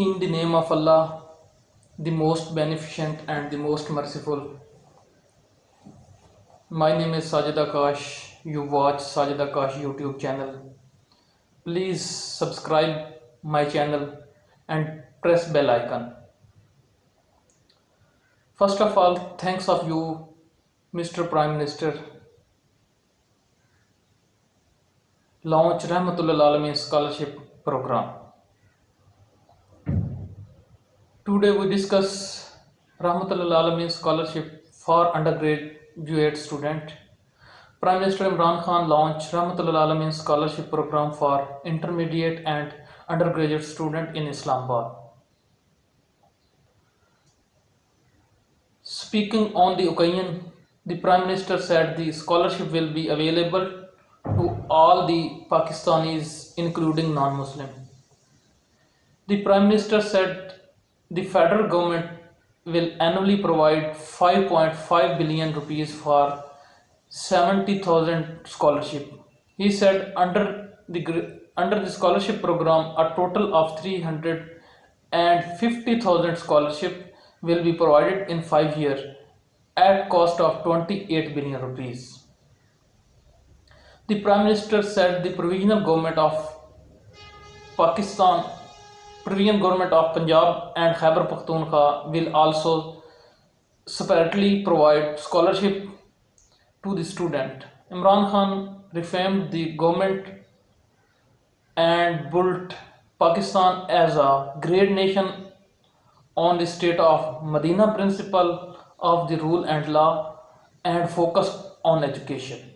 In the name of Allah, the most beneficent and the most merciful. My name is Sajid Akash. You watch Sajid Akash YouTube channel. Please subscribe my channel and press bell icon. First of all, thanks of you, Mr. Prime Minister, launch Rahmatul Alamin Scholarship Program. Today we discuss Rahmatul Alamin Scholarship for undergraduate student. Prime Minister Imran Khan launched Rahmatul Alamin Scholarship Program for intermediate and undergraduate student in Islamabad. Speaking on the occasion, the Prime Minister said the scholarship will be available to all the Pakistanis, including non-Muslim. The Prime Minister said the federal government will annually provide 5.5 billion rupees for 70,000 scholarship. He said under the scholarship program, a total of 350,000 scholarship will be provided in 5 years at cost of 28 billion rupees. The Prime Minister said the Pakistan, Provisional Government of Punjab and Khyber Pakhtunkhwa will also separately provide scholarship to the student. Imran Khan reformed the government and built Pakistan as a great nation on the state of Medina principle of the rule and law and focused on education.